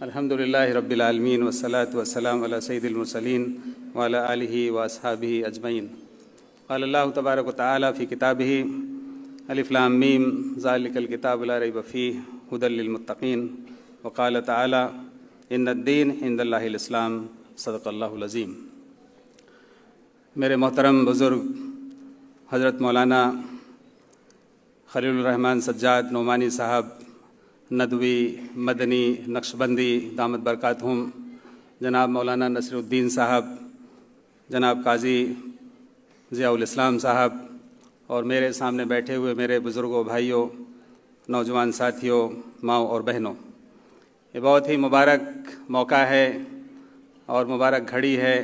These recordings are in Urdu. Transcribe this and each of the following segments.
الحمد للہ رب العالمین والصلاة والسلام علی سید المرسلین وعلی آلہ واصحابہ اجمعین۔ قال اللہ تبارک و تعالی فی کتابہ الف لام میم ذالک الکتاب لا ریب فیہ ھدی للمتقین، وقال تعالی ان الدین عند اللہ الاسلام، صدق اللہ العظیم۔ میرے محترم بزرگ حضرت مولانا خلیل الرحمن سجاد نعمانی صاحب ندوی مدنی نقشبندی دامت برکاتہم، جناب مولانا نصیر الدین صاحب، جناب قاضی ضیاء الاسلام صاحب، اور میرے سامنے بیٹھے ہوئے میرے بزرگوں، بھائیوں، نوجوان ساتھیوں، ماؤں اور بہنوں، یہ بہت ہی مبارک موقع ہے اور مبارک گھڑی ہے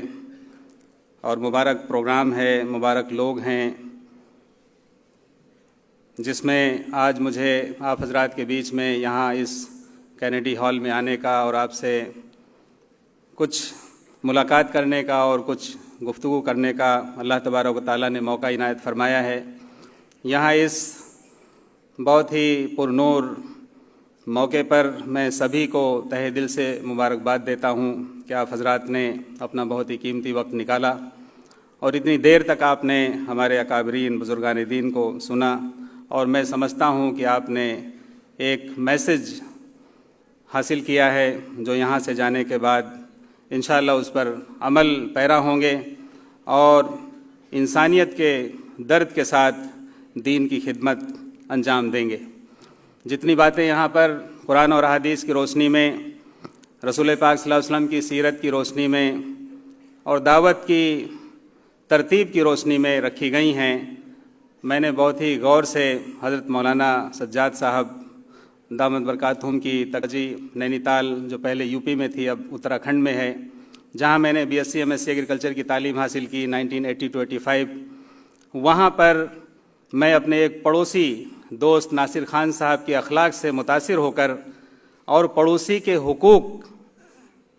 اور مبارک پروگرام ہے، مبارک لوگ ہیں، جس میں آج مجھے آپ حضرات کے بیچ میں یہاں اس کینیڈی ہال میں آنے کا اور آپ سے کچھ ملاقات کرنے کا اور کچھ گفتگو کرنے کا اللہ تبارک و تعالیٰ نے موقع عنایت فرمایا ہے۔ یہاں اس بہت ہی پرنور موقع پر میں سبھی کو تہہ دل سے مبارکباد دیتا ہوں کہ آپ حضرات نے اپنا بہت ہی قیمتی وقت نکالا اور اتنی دیر تک آپ نے ہمارے اکابرین بزرگان دین کو سنا، اور میں سمجھتا ہوں کہ آپ نے ایک میسج حاصل کیا ہے جو یہاں سے جانے کے بعد انشاءاللہ اس پر عمل پیرا ہوں گے اور انسانیت کے درد کے ساتھ دین کی خدمت انجام دیں گے۔ جتنی باتیں یہاں پر قرآن اور احادیث کی روشنی میں، رسول پاک صلی اللہ علیہ وسلم کی سیرت کی روشنی میں اور دعوت کی ترتیب کی روشنی میں رکھی گئی ہیں، میں نے بہت ہی غور سے حضرت مولانا سجاد صاحب دامت برکاتہم کی ترجیح نینی تال، جو پہلے یو پی میں تھی اب اتراکھنڈ میں ہے، جہاں میں نے B S C M S C agriculture کی تعلیم حاصل کی 1980 to 85، وہاں پر میں اپنے ایک پڑوسی دوست ناصر خان صاحب کے اخلاق سے متاثر ہو کر اور پڑوسی کے حقوق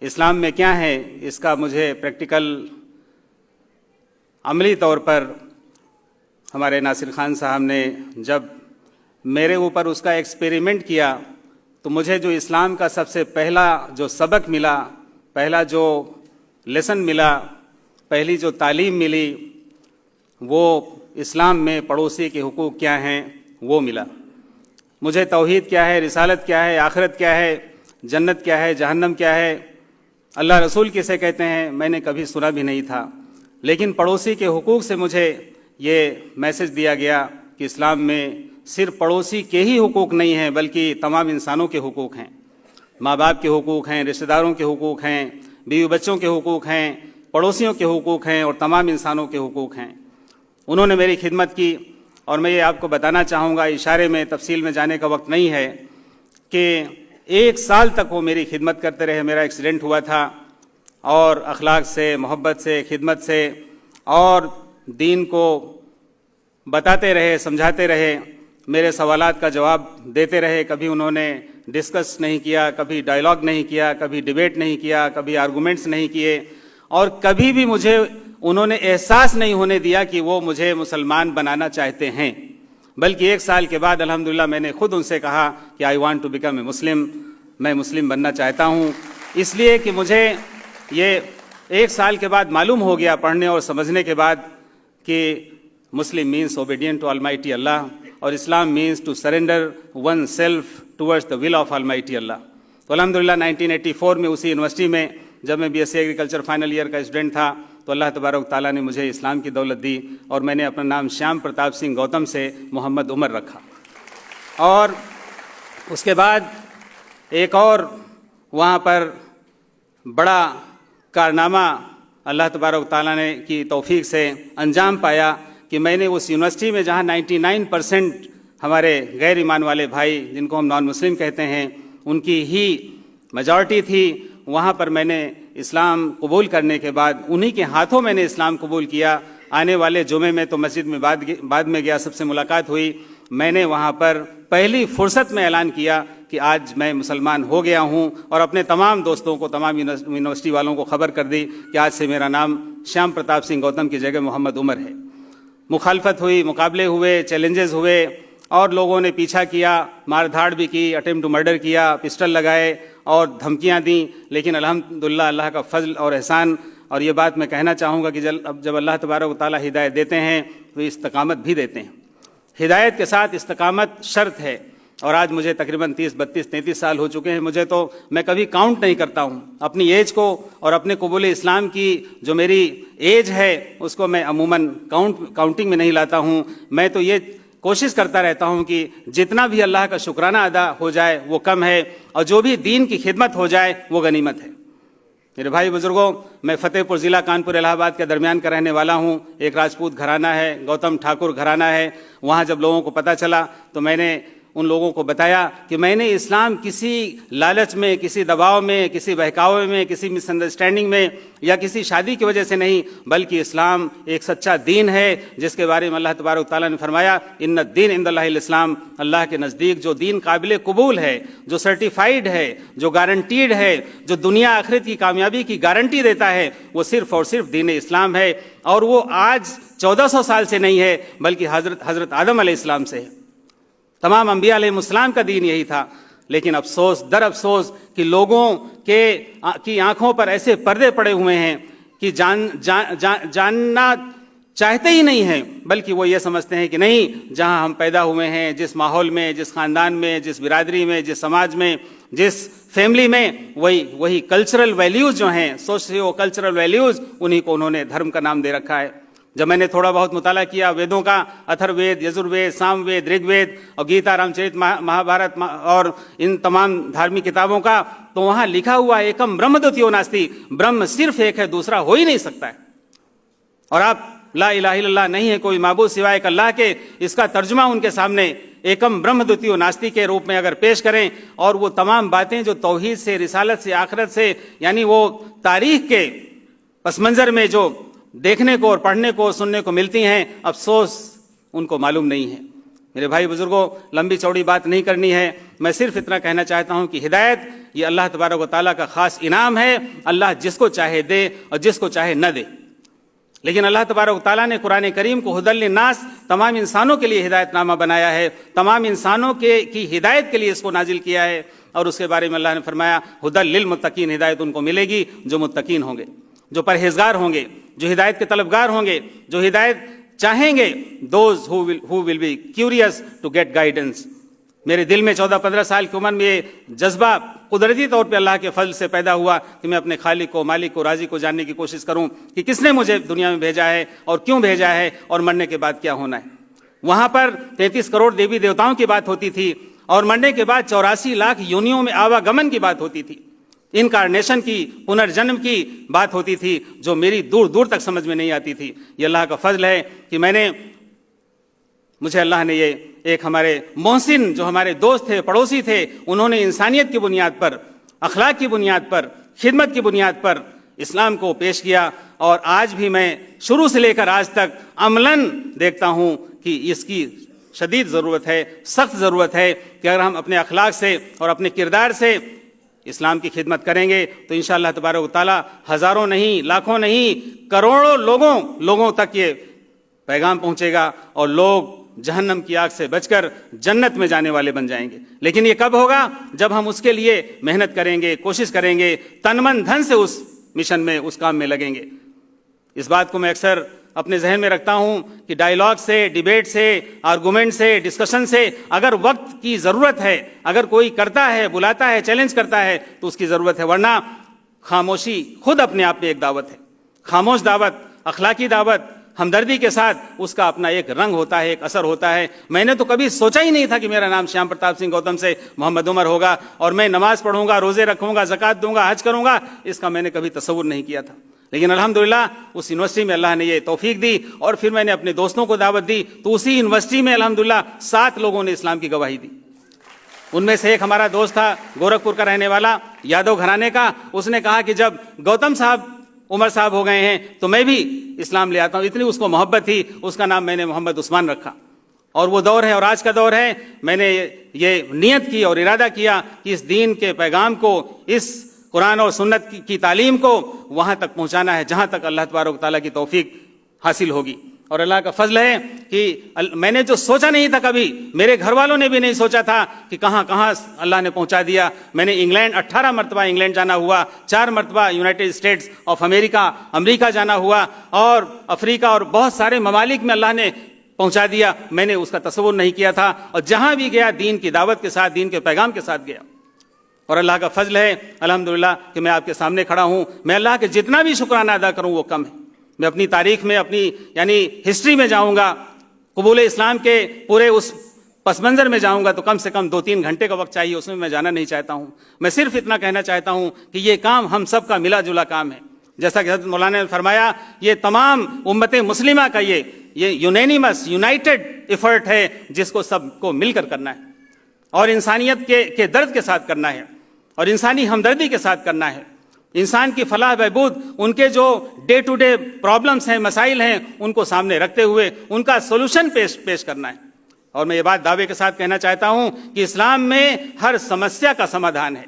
اسلام میں کیا ہیں اس کا مجھے پریکٹیکل عملی طور پر ہمارے ناصر خان صاحب نے جب میرے اوپر اس کا ایکسپیریمنٹ کیا تو مجھے جو اسلام کا سب سے پہلا جو سبق ملا، پہلا جو لیسن ملا، پہلی جو تعلیم ملی، وہ اسلام میں پڑوسی کے حقوق کیا ہیں وہ ملا۔ مجھے توحید کیا ہے، رسالت کیا ہے، آخرت کیا ہے، جنت کیا ہے، جہنم کیا ہے، اللہ رسول کسے کہتے ہیں، میں نے کبھی سنا بھی نہیں تھا، لیکن پڑوسی کے حقوق سے مجھے یہ میسج دیا گیا کہ اسلام میں صرف پڑوسی کے ہی حقوق نہیں ہیں بلکہ تمام انسانوں کے حقوق ہیں، ماں باپ کے حقوق ہیں، رشتہ داروں کے حقوق ہیں، بیوی بچوں کے حقوق ہیں، پڑوسیوں کے حقوق ہیں اور تمام انسانوں کے حقوق ہیں۔ انہوں نے میری خدمت کی اور میں یہ آپ کو بتانا چاہوں گا، اشارے میں تفصیل میں جانے کا وقت نہیں ہے، کہ 1 سال تک وہ میری خدمت کرتے رہے۔ میرا ایکسیڈنٹ ہوا تھا اور اخلاق سے، محبت سے، خدمت سے اور دین کو بتاتے رہے، سمجھاتے رہے، میرے سوالات کا جواب دیتے رہے۔ کبھی انہوں نے ڈسکس نہیں کیا، کبھی ڈائیلاگ نہیں کیا، کبھی ڈیبیٹ نہیں کیا، کبھی آرگومنٹس نہیں کیے، اور کبھی بھی مجھے انہوں نے احساس نہیں ہونے دیا کہ وہ مجھے مسلمان بنانا چاہتے ہیں، بلکہ 1 سال کے بعد الحمدللہ میں نے خود ان سے کہا کہ I want to become a Muslim, میں مسلم بننا چاہتا ہوں، اس لیے کہ مجھے یہ 1 سال کے بعد معلوم ہو گیا پڑھنے اور سمجھنے کے بعد کہ Muslim means obedient to almighty Allah اور Islam means to surrender one self towards the will of almighty Allah. تو الحمدللہ 1984 میں اسی یونیورسٹی میں جب میں B S C agriculture final year کا اسٹوڈنٹ تھا تو اللہ تبارک تعالیٰ نے مجھے اسلام کی دولت دی اور میں نے اپنا نام شیام پرتاپ سنگھ گوتم سے محمد عمر رکھا۔ اور اس کے بعد ایک اور وہاں پر بڑا کارنامہ اللہ تبارک تعالیٰ نے کی توفیق سے انجام پایا کہ میں نے اس یونیورسٹی میں جہاں 99% ہمارے غیر ایمان والے بھائی جن کو ہم نان مسلم کہتے ہیں ان کی ہی میجارٹی تھی، وہاں پر میں نے اسلام قبول کرنے کے بعد انہی کے ہاتھوں میں نے اسلام قبول کیا۔ آنے والے جمعے میں تو مسجد میں بعد میں گیا، سب سے ملاقات ہوئی، میں نے وہاں پر پہلی فرصت میں اعلان کیا کہ آج میں مسلمان ہو گیا ہوں، اور اپنے تمام دوستوں کو، تمام یونیورسٹی والوں کو خبر کر دی کہ آج سے میرا نام شیام پرتاپ سنگھ گوتم کی جگہ محمد عمر ہے۔ مخالفت ہوئی، مقابلے ہوئے، چیلنجز ہوئے اور لوگوں نے پیچھا کیا، مار دھاڑ بھی کی، اٹیمپٹ ٹو مرڈر کیا، پسٹل لگائے اور دھمکیاں دیں، لیکن الحمدللہ اللہ کا فضل اور احسان، اور یہ بات میں کہنا چاہوں گا کہ جب اللہ تبارک و تعالیٰ ہدایت دیتے ہیں تو استقامت بھی دیتے ہیں۔ ہدایت کے ساتھ استقامت شرط ہے، اور آج مجھے تقریباً 30 32 33 سال ہو چکے ہیں، میں کبھی کاؤنٹ نہیں کرتا ہوں اپنی ایج کو، اور اپنے قبول اسلام کی جو میری ایج ہے اس کو میں عموماً کاؤنٹنگ میں نہیں لاتا ہوں۔ میں تو یہ کوشش کرتا رہتا ہوں کہ جتنا بھی اللہ کا شکرانہ ادا ہو جائے وہ کم ہے، اور جو بھی دین کی خدمت ہو جائے وہ غنیمت ہے۔ میرے بھائی بزرگوں، میں فتح پور ضلع کانپور الہ آباد کے درمیان کا رہنے والا ہوں۔ ایک راجپوت گھرانہ ہے، گوتم ٹھاکر گھرانہ ہے۔ وہاں جب لوگوں کو پتہ چلا تو میں نے ان لوگوں کو بتایا کہ میں نے اسلام کسی لالچ میں، کسی دباؤ میں، کسی بہکاوے میں، کسی مس انڈرسٹینڈنگ میں یا کسی شادی کی وجہ سے نہیں، بلکہ اسلام ایک سچا دین ہے جس کے بارے میں اللہ تبارک و تعالیٰ نے فرمایا ان الدین عند اللہ الاسلام، اللہ کے نزدیک جو دین قابل قبول ہے، جو سرٹیفائیڈ ہے، جو گارنٹیڈ ہے، جو دنیا آخرت کی کامیابی کی گارنٹی دیتا ہے، وہ صرف اور صرف دین اسلام ہے، اور وہ آج 1400 سال سے نہیں ہے بلکہ حضرت آدم علیہ السلام سے ہے۔ تمام انبیاء علیہ السلام کا دین یہی تھا، لیکن افسوس در افسوس کہ لوگوں کی آنکھوں پر ایسے پردے پڑے ہوئے ہیں کہ جاننا چاہتے ہی نہیں ہیں، بلکہ وہ یہ سمجھتے ہیں کہ نہیں، جہاں ہم پیدا ہوئے ہیں، جس ماحول میں، جس خاندان میں، جس برادری میں، جس سماج میں، جس فیملی میں، وہی کلچرل ویلیوز جو ہیں، سوشیو کلچرل ویلیوز، انہی کو انہوں نے دھرم کا نام دے رکھا ہے۔ جب میں نے تھوڑا بہت مطالعہ کیا ویدوں کا، اتھر وید، یجر وید، سام وید، رگ وید اور گیتا، رام چرت مہابھارت اور ان تمام دھارمک کتابوں کا، تو وہاں لکھا ہوا ایکم برہم دوتیو ناستی، برہم صرف ایک ہے، دوسرا ہو ہی نہیں سکتا ہے۔ اور آپ لا الہ الا اللہ، نہیں ہے کوئی معبود سوائے ایک اللہ کے، اس کا ترجمہ ان کے سامنے ایکم برہم دوتیو ناستی کے روپ میں اگر پیش کریں، اور وہ تمام باتیں جو توحید سے، رسالت سے، آخرت سے، یعنی وہ تاریخ کے پس منظر میں جو دیکھنے کو اور پڑھنے کو سننے کو ملتی ہیں، افسوس ان کو معلوم نہیں ہے۔ میرے بھائی بزرگوں، لمبی چوڑی بات نہیں کرنی ہے، میں صرف اتنا کہنا چاہتا ہوں کہ ہدایت یہ اللہ تبارک و تعالیٰ کا خاص انعام ہے، اللہ جس کو چاہے دے اور جس کو چاہے نہ دے، لیکن اللہ تبارک و تعالیٰ نے قرآن کریم کو ہدی للناس، تمام انسانوں کے لیے ہدایت نامہ بنایا ہے، تمام انسانوں کی ہدایت کے لیے اس کو نازل کیا ہے، اور اس کے بارے میں اللہ نے فرمایا ہدی للمتقین، ہدایت ان کو ملے گی جو متقین ہوں گے، جو پرہیزگار ہوں گے، جو ہدایت کے طلبگار ہوں گے، جو ہدایت چاہیں گے، those who will be curious to get guidance۔ میرے دل میں 14-15 سال کی عمر میں یہ جذبہ قدرتی طور پہ اللہ کے فضل سے پیدا ہوا کہ میں اپنے خالق کو، مالک کو، رازق کو جاننے کی کوشش کروں کہ کس نے مجھے دنیا میں بھیجا ہے اور کیوں بھیجا ہے اور مرنے کے بعد کیا ہونا ہے۔ وہاں پر 33 کروڑ دیوی دیوتاؤں کی بات ہوتی تھی، اور مرنے کے بعد 84 لاکھ یونیوں میں آواگمن کی بات ہوتی تھی، انکارنیشن کی، پنرجنم کی بات ہوتی تھی، جو میری دور دور تک سمجھ میں نہیں آتی تھی۔ یہ اللہ کا فضل ہے کہ مجھے اللہ نے یہ ایک ہمارے محسن جو ہمارے دوست تھے، پڑوسی تھے، انہوں نے انسانیت کی بنیاد پر، اخلاق کی بنیاد پر، خدمت کی بنیاد پر اسلام کو پیش کیا، اور آج بھی میں شروع سے لے کر آج تک عملاً دیکھتا ہوں کہ اس کی شدید ضرورت ہے، سخت ضرورت ہے کہ اگر ہم اپنے اخلاق سے اور اپنے کردار سے اسلام کی خدمت کریں گے تو انشاءاللہ تبارک و تعالیٰ ہزاروں نہیں، لاکھوں نہیں، کروڑوں لوگوں تک یہ پیغام پہنچے گا، اور لوگ جہنم کی آگ سے بچ کر جنت میں جانے والے بن جائیں گے۔ لیکن یہ کب ہوگا؟ جب ہم اس کے لیے محنت کریں گے، کوشش کریں گے، تن من دھن سے اس مشن میں، اس کام میں لگیں گے۔ اس بات کو میں اکثر اپنے ذہن میں رکھتا ہوں کہ ڈائیلاگ سے، ڈیبیٹ سے، آرگومنٹ سے، ڈسکشن سے اگر وقت کی ضرورت ہے، اگر کوئی کرتا ہے، بلاتا ہے، چیلنج کرتا ہے تو اس کی ضرورت ہے، ورنہ خاموشی خود اپنے آپ میں ایک دعوت ہے۔ خاموش دعوت، اخلاقی دعوت، ہمدردی کے ساتھ اس کا اپنا ایک رنگ ہوتا ہے، ایک اثر ہوتا ہے۔ میں نے تو کبھی سوچا ہی نہیں تھا کہ میرا نام شیام پرتاپ سنگھ گوتم سے محمد عمر ہوگا، اور میں نماز پڑھوں گا، روزے رکھوں گا، زکوٰۃ دوں گا، حج کروں گا، اس کا میں نے کبھی تصور نہیں کیا تھا۔ لیکن الحمدللہ اس یونیورسٹی میں اللہ نے یہ توفیق دی، اور پھر میں نے اپنے دوستوں کو دعوت دی، تو اسی یونیورسٹی میں الحمدللہ 7 لوگوں نے اسلام کی گواہی دی۔ ان میں سے ایک ہمارا دوست تھا گورکھپور کا رہنے والا، یادو گھرانے کا، اس نے کہا کہ جب گوتم صاحب عمر صاحب ہو گئے ہیں تو میں بھی اسلام لے آتا ہوں۔ اتنی اس کو محبت تھی، اس کا نام میں نے محمد عثمان رکھا۔ اور وہ دور ہے اور آج کا دور ہے، میں نے یہ نیت کی اور ارادہ کیا کہ اس دین کے پیغام کو، اس قرآن اور سنت کی تعلیم کو وہاں تک پہنچانا ہے جہاں تک اللہ تبارک و تعالیٰ کی توفیق حاصل ہوگی۔ اور اللہ کا فضل ہے کہ میں نے جو سوچا نہیں تھا کبھی، میرے گھر والوں نے بھی نہیں سوچا تھا کہ کہاں کہاں اللہ نے پہنچا دیا۔ میں نے انگلینڈ 18 مرتبہ انگلینڈ جانا ہوا، 4 مرتبہ یونائٹڈ اسٹیٹس آف امریکہ جانا ہوا، اور افریقہ اور بہت سارے ممالک میں اللہ نے پہنچا دیا۔ میں نے اس کا تصور نہیں کیا تھا، اور جہاں بھی گیا دین کی دعوت کے ساتھ، دین کے پیغام کے ساتھ گیا، اور اللہ کا فضل ہے الحمدللہ کہ میں آپ کے سامنے کھڑا ہوں۔ میں اللہ کے جتنا بھی شکرانہ ادا کروں وہ کم ہے۔ میں اپنی تاریخ میں، اپنی ہسٹری میں جاؤں گا، قبول اسلام کے پورے اس پس منظر میں جاؤں گا تو کم سے کم 2-3 گھنٹے کا وقت چاہیے، اس میں جانا نہیں چاہتا ہوں۔ میں صرف اتنا کہنا چاہتا ہوں کہ یہ کام ہم سب کا ملا جلا کام ہے، جیسا کہ حضرت مولانا نے فرمایا، یہ تمام امت مسلمہ کا یہ یونینیمس یونائٹڈ ایفرٹ ہے، جس کو سب کو مل کر کرنا ہے، اور انسانیت کے درد کے ساتھ کرنا ہے، اور انسانی ہمدردی کے ساتھ کرنا ہے۔ انسان کی فلاح بہبود، ان کے جو ڈے ٹو ڈے پرابلمس ہیں، مسائل ہیں، ان کو سامنے رکھتے ہوئے ان کا سولوشن پیش کرنا ہے۔ اور میں یہ بات دعوے کے ساتھ کہنا چاہتا ہوں کہ اسلام میں ہر سمسیا کا سمادھان ہے،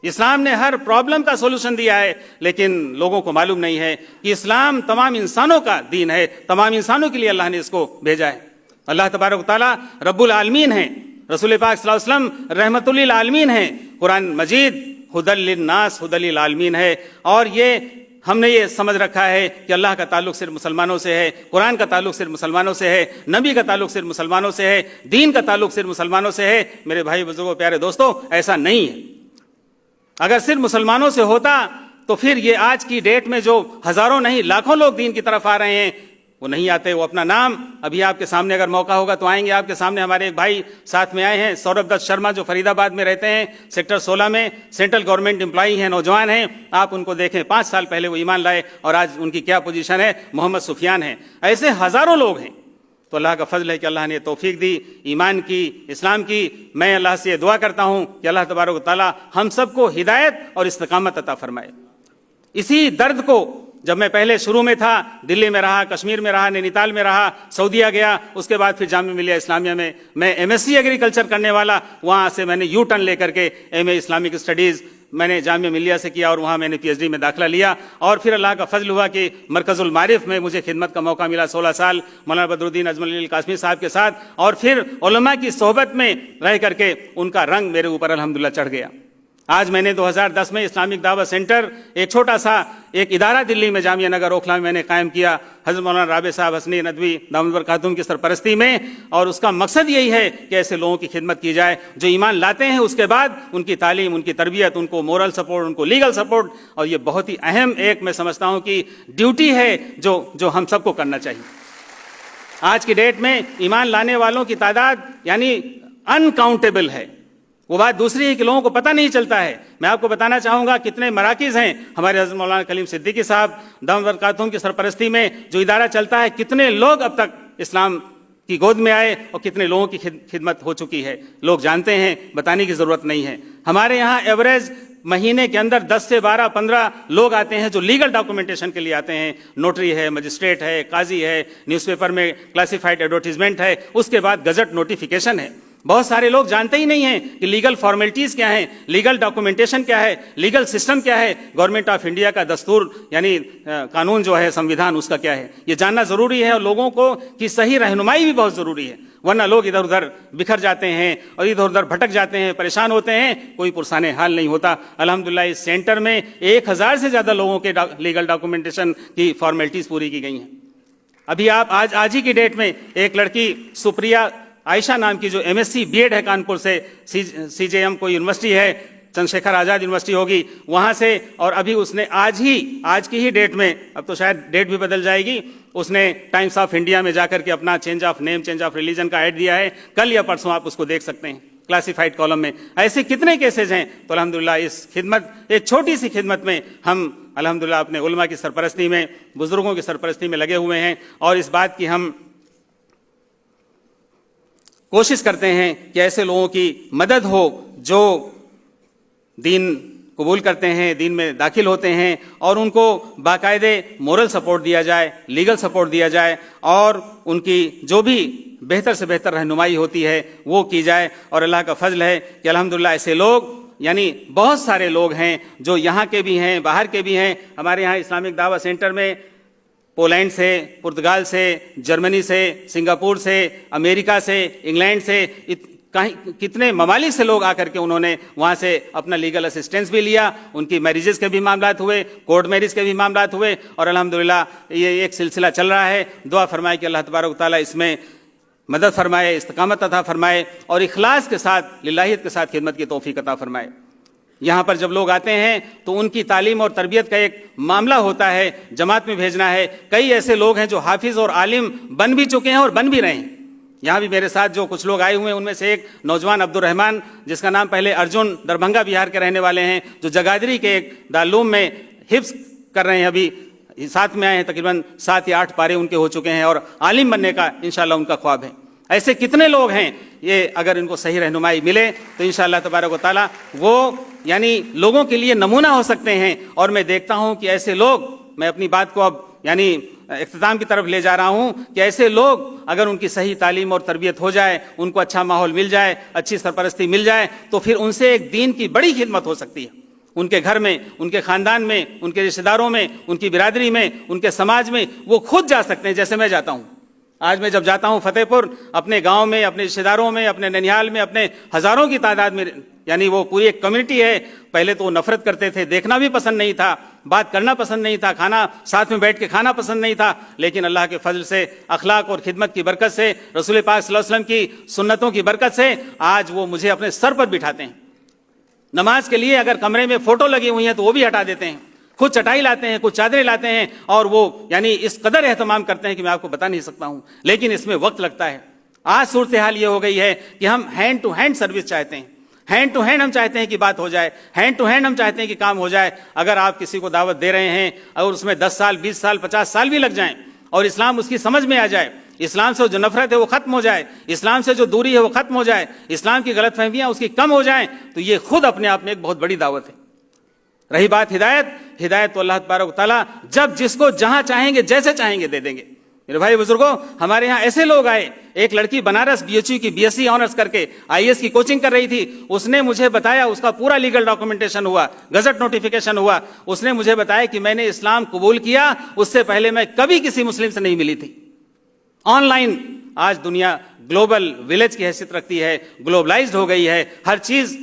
اسلام نے ہر پرابلم کا سولوشن دیا ہے، لیکن لوگوں کو معلوم نہیں ہے کہ اسلام تمام انسانوں کا دین ہے، تمام انسانوں کے لیے اللہ نے اس کو بھیجا ہے۔ اللہ تبارک و تعالیٰ رب العالمین ہیں، رسول پاک صلی اللہ علیہ وسلم رحمت للعالمین ہیں، قرآن مجید ہدی للناس ہدی للعالمین ہے، اور یہ ہم نے یہ سمجھ رکھا ہے کہ اللہ کا تعلق صرف مسلمانوں سے ہے، قرآن کا تعلق صرف مسلمانوں سے ہے، نبی کا تعلق صرف مسلمانوں سے ہے، دین کا تعلق صرف مسلمانوں سے ہے۔ میرے بھائی بزرگوں پیارے دوستوں، ایسا نہیں ہے۔ اگر صرف مسلمانوں سے ہوتا تو پھر یہ آج کی ڈیٹ میں جو ہزاروں نہیں لاکھوں لوگ دین کی طرف آ رہے ہیں وہ نہیں آتے۔ وہ اپنا نام ابھی آپ کے سامنے اگر موقع ہوگا تو آئیں گے آپ کے سامنے۔ ہمارے ایک بھائی ساتھ میں آئے ہیں، سوربھ دت شرما، جو فرید آباد میں رہتے ہیں، سیکٹر 16 میں سینٹرل گورنمنٹ امپلائی ہیں، نوجوان ہیں۔ آپ ان کو دیکھیں، 5 سال پہلے وہ ایمان لائے اور آج ان کی کیا پوزیشن ہے۔ محمد سفیان ہیں، ایسے ہزاروں لوگ ہیں۔ تو اللہ کا فضل ہے کہ اللہ نے توفیق دی ایمان کی، اسلام کی۔ میں اللہ سے یہ دعا کرتا ہوں کہ اللہ تبارک و تعالیٰ ہم سب کو ہدایت اور استقامت عطا فرمائے۔ اسی درد کو جب میں پہلے شروع میں تھا، دلی میں رہا، کشمیر میں رہا، نینی تال میں رہا، سعودیہ گیا، اس کے بعد پھر جامعہ ملیہ اسلامیہ میں ایم ایس سی ایگریکلچر کرنے والا، وہاں سے میں نے یو ٹرن لے کر کے ایم اے اسلامک اسٹڈیز میں نے جامعہ ملیہ سے کیا، اور وہاں میں نے پی ایچ ڈی میں داخلہ لیا، اور پھر اللہ کا فضل ہوا کہ مرکز المعارف میں مجھے خدمت کا موقع ملا 16 سال مولانا بدر الدین اجمل القاسمی صاحب کے ساتھ، اور پھر علماء کی صحبت میں رہ کر کے ان کا رنگ میرے اوپر الحمدللہ چڑھ گیا۔ آج میں نے 2010 میں اسلامک دعوت سینٹر، ایک چھوٹا سا ایک ادارہ دلی میں جامعہ نگر اوکھلا میں نے قائم کیا، حضرت مولانا رابع صاحب حسنی ندوی دامت برکاتہم کی سرپرستی میں، اور اس کا مقصد یہی ہے کہ ایسے لوگوں کی خدمت کی جائے جو ایمان لاتے ہیں، اس کے بعد ان کی تعلیم، ان کی تربیت، ان کو مورل سپورٹ، ان کو لیگل سپورٹ، اور یہ بہت ہی اہم ایک میں سمجھتا ہوں کہ ڈیوٹی ہے جو ہم سب کو کرنا چاہیے۔ آج کی ڈیٹ میں ایمان لانے والوں کی تعداد انکاؤنٹیبل ہے۔ وہ بات دوسری ہے کہ لوگوں کو پتہ نہیں چلتا ہے۔ میں آپ کو بتانا چاہوں گا کتنے مراکز ہیں ہمارے حضرت مولانا کلیم صدیقی صاحب دامت برکاتہم کی سرپرستی میں جو ادارہ چلتا ہے، کتنے لوگ اب تک اسلام کی گود میں آئے اور کتنے لوگوں کی خدمت ہو چکی ہے، لوگ جانتے ہیں، بتانے کی ضرورت نہیں ہے۔ ہمارے یہاں ایوریج مہینے کے اندر 10 سے 12-15 لوگ آتے ہیں جو لیگل ڈاکومنٹیشن کے لیے آتے ہیں۔ نوٹری ہے، مجسٹریٹ ہے، قاضی ہے، نیوز پیپر میں کلاسیفائڈ ایڈورٹیزمنٹ ہے، اس کے بعد گزٹ نوٹیفیکیشن ہے۔ بہت سارے لوگ جانتے ہی نہیں ہیں کہ لیگل فارمیلٹیز کیا ہیں، لیگل ڈاکومنٹیشن کیا ہے، لیگل سسٹم کیا ہے، گورنمنٹ آف انڈیا کا دستور یعنی قانون جو ہے، سمویدھان، اس کا کیا ہے، یہ جاننا ضروری ہے، اور لوگوں کو کی صحیح رہنمائی بھی بہت ضروری ہے، ورنہ لوگ ادھر ادھر بکھر جاتے ہیں اور ادھر ادھر بھٹک جاتے ہیں، پریشان ہوتے ہیں، کوئی پرسان حال نہیں ہوتا۔ الحمدللہ اس سینٹر میں 1000 سے زیادہ لوگوں کے لیگل ڈاکومنٹیشن کی فارمیلٹیز پوری کی گئی ہیں۔ ابھی آپ آج ہی کی ڈیٹ میں ایک لڑکی سپریا عائشہ نام کی جو M S C B Ed ہے کانپور سے، سی جے ایم کوئی یونیورسٹی ہے، چندر شیکھر آزاد یونیورسٹی ہوگی، وہاں سے، اور ابھی اس نے آج کی ہی ڈیٹ میں، اب تو شاید ڈیٹ بھی بدل جائے گی، اس نے ٹائمز آف انڈیا میں جا کر کے اپنا change of name, change of religion کا ایڈ دیا ہے، کل یا پرسوں آپ اس کو دیکھ سکتے ہیں کلاسیفائڈ کالم میں۔ ایسے کتنے کیسز ہیں۔ تو الحمدللہ اس خدمت، ایک چھوٹی سی خدمت میں ہم الحمدللہ اپنے علماء کی سرپرستی میں، بزرگوں کی سرپرستی میں لگے ہوئے ہیں، اور اس بات کی ہم کوشش کرتے ہیں کہ ایسے لوگوں کی مدد ہو جو دین قبول کرتے ہیں، دین میں داخل ہوتے ہیں، اور ان کو باقاعدے مورل سپورٹ دیا جائے، لیگل سپورٹ دیا جائے، اور ان کی جو بھی بہتر سے بہتر رہنمائی ہوتی ہے وہ کی جائے۔ اور اللہ کا فضل ہے کہ الحمدللہ ایسے لوگ یعنی بہت سارے لوگ ہیں جو یہاں کے بھی ہیں، باہر کے بھی ہیں۔ ہمارے یہاں اسلامک دعوت سینٹر میں پولینڈ سے، پرتگال سے، جرمنی سے، سنگاپور سے، امریکہ سے، انگلینڈ سے، کتنے ممالک سے لوگ آ کر کے انہوں نے وہاں سے اپنا لیگل اسسٹنس بھی لیا، ان کی میریجز کے بھی معاملات ہوئے، کورٹ میریج کے بھی معاملات ہوئے، اور الحمدللہ یہ ایک سلسلہ چل رہا ہے۔ دعا فرمائے کہ اللہ تبارک و تعالیٰ اس میں مدد فرمائے، استقامت عطا فرمائے، اور اخلاص کے ساتھ، للہیت کے ساتھ خدمت کی توفیق عطا فرمائے۔ یہاں پر جب لوگ آتے ہیں تو ان کی تعلیم اور تربیت کا ایک معاملہ ہوتا ہے، جماعت میں بھیجنا ہے۔ کئی ایسے لوگ ہیں جو حافظ اور عالم بن بھی چکے ہیں اور بن بھی رہے ہیں۔ یہاں بھی میرے ساتھ جو کچھ لوگ آئے ہوئے ہیں، ان میں سے ایک نوجوان عبد الرحمن، جس کا نام پہلے ارجن، دربھنگا بہار کے رہنے والے ہیں، جو جگادری کے ایک دارالعلوم میں حفظ کر رہے ہیں، ابھی ساتھ میں آئے ہیں، تقریباً 7 یا 8 پارے ان کے ہو چکے ہیں، اور عالم بننے کا انشاءاللہ ان کا خواب ہے۔ ایسے کتنے لوگ ہیں، یہ اگر ان کو صحیح رہنمائی ملے تو انشاءاللہ تبارک و تعالیٰ وہ یعنی لوگوں کے لیے نمونہ ہو سکتے ہیں۔ اور میں دیکھتا ہوں کہ ایسے لوگ، میں اپنی بات کو اب یعنی اختتام کی طرف لے جا رہا ہوں، کہ ایسے لوگ اگر ان کی صحیح تعلیم اور تربیت ہو جائے، ان کو اچھا ماحول مل جائے، اچھی سرپرستی مل جائے، تو پھر ان سے ایک دین کی بڑی خدمت ہو سکتی ہے۔ ان کے گھر میں، ان کے خاندان میں، ان کے رشتہ داروں میں، ان کی برادری میں، ان کے سماج میں وہ خود جا سکتے ہیں، جیسے میں جاتا ہوں۔ آج میں جب جاتا ہوں فتح پور، اپنے گاؤں میں، اپنے رشتہ داروں میں، اپنے ننیال میں، اپنے ہزاروں کی تعداد میں، یعنی وہ پوری ایک کمیونٹی ہے۔ پہلے تو وہ نفرت کرتے تھے، دیکھنا بھی پسند نہیں تھا، بات کرنا پسند نہیں تھا، کھانا ساتھ میں بیٹھ کے کھانا پسند نہیں تھا، لیکن اللہ کے فضل سے، اخلاق اور خدمت کی برکت سے، رسول پاک صلی اللہ علیہ وسلم کی سنتوں کی برکت سے آج وہ مجھے اپنے سر پر بٹھاتے ہیں۔ نماز کے لیے اگر کمرے میں فوٹو لگی ہوئی ہیں تو وہ بھی ہٹا دیتے ہیں، خود چٹائی لاتے ہیں، کچھ چادریں لاتے ہیں، اور وہ یعنی اس قدر اہتمام کرتے ہیں کہ میں آپ کو بتا نہیں سکتا ہوں، لیکن اس میں وقت لگتا ہے۔ آج صورتحال یہ ہو گئی ہے کہ ہم ہینڈ ٹو ہینڈ سروس چاہتے ہیں، ہینڈ ٹو ہینڈ ہم چاہتے ہیں کہ بات ہو جائے، ہینڈ ٹو ہینڈ ہم چاہتے ہیں کہ کام ہو جائے۔ اگر آپ کسی کو دعوت دے رہے ہیں اور اس میں 10 سال، 20 سال، 50 سال بھی لگ جائیں، اور اسلام اس کی سمجھ میں آ جائے، اسلام سے جو نفرت ہے وہ ختم ہو جائے، اسلام سے جو دوری ہے وہ ختم ہو جائے، اسلام کی غلط فہمیاں اس کی کم ہو جائیں، تو یہ خود اپنے آپ میں ایک بہت بڑی دعوت ہے۔ رہی بات ہدایت تو اللہ تبارک و تعالیٰ جب جس کو جہاں چاہیں گے، جیسے چاہیں گے دے دیں گے۔ میرے بھائی بزرگوں، ہمارے ہاں ایسے لوگ آئے، ایک لڑکی بنارس BHU کی BSc آنرز کر کے IAS کی کوچنگ کر رہی تھی، اس نے مجھے بتایا، اس کا پورا لیگل ڈاکومنٹیشن ہوا، گزٹ نوٹیفیکیشن ہوا، اس نے مجھے بتایا کہ میں نے اسلام قبول کیا، اس سے پہلے میں کبھی کسی مسلم سے نہیں ملی تھی۔ آن لائن آج دنیا گلوبل ولیج کی حیثیت رکھتی ہے، گلوبلائزڈ ہو گئی ہے، ہر چیز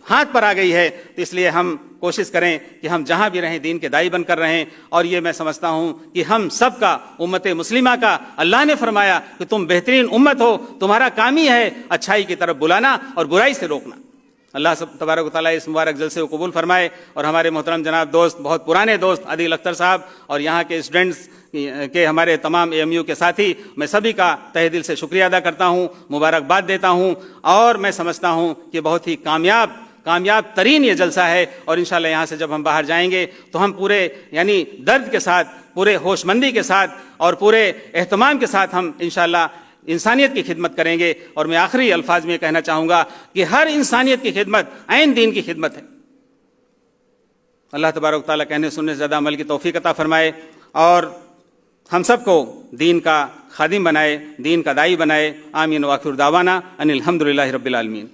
ہاتھ پر آ گئی ہے، تو اس لیے ہم کوشش کریں کہ ہم جہاں بھی رہیں دین کے داعی بن کر رہیں۔ اور یہ میں سمجھتا ہوں کہ ہم سب کا، امت مسلمہ کا، اللہ نے فرمایا کہ تم بہترین امت ہو، تمہارا کام ہی ہے اچھائی کی طرف بلانا اور برائی سے روکنا۔ اللہ تبارک و تعالیٰ اس مبارک جلسے کو قبول فرمائے، اور ہمارے محترم جناب دوست، بہت پرانے دوست عادل اختر صاحب، اور یہاں کے اسٹوڈنٹس کے ہمارے تمام AMU کے ساتھی، میں سبھی کا تہ دل سے شکریہ ادا کرتا ہوں، مبارکباد دیتا ہوں، اور میں سمجھتا ہوں کہ بہت ہی کامیاب ترین یہ جلسہ ہے، اور انشاءاللہ یہاں سے جب ہم باہر جائیں گے تو ہم پورے یعنی درد کے ساتھ، پورے ہوش مندی کے ساتھ اور پورے اہتمام کے ساتھ ہم انشاءاللہ انسانیت کی خدمت کریں گے۔ اور میں آخری الفاظ میں کہنا چاہوں گا کہ ہر انسانیت کی خدمت عین دین کی خدمت ہے۔ اللہ تبارک و تعالیٰ کہنے سننے سے زیادہ عمل کی توفیق عطا فرمائے، اور ہم سب کو دین کا خادم بنائے، دین کا داعی بنائے۔ آمین، وآخر دعوانا ان الحمدللہ رب العالمین۔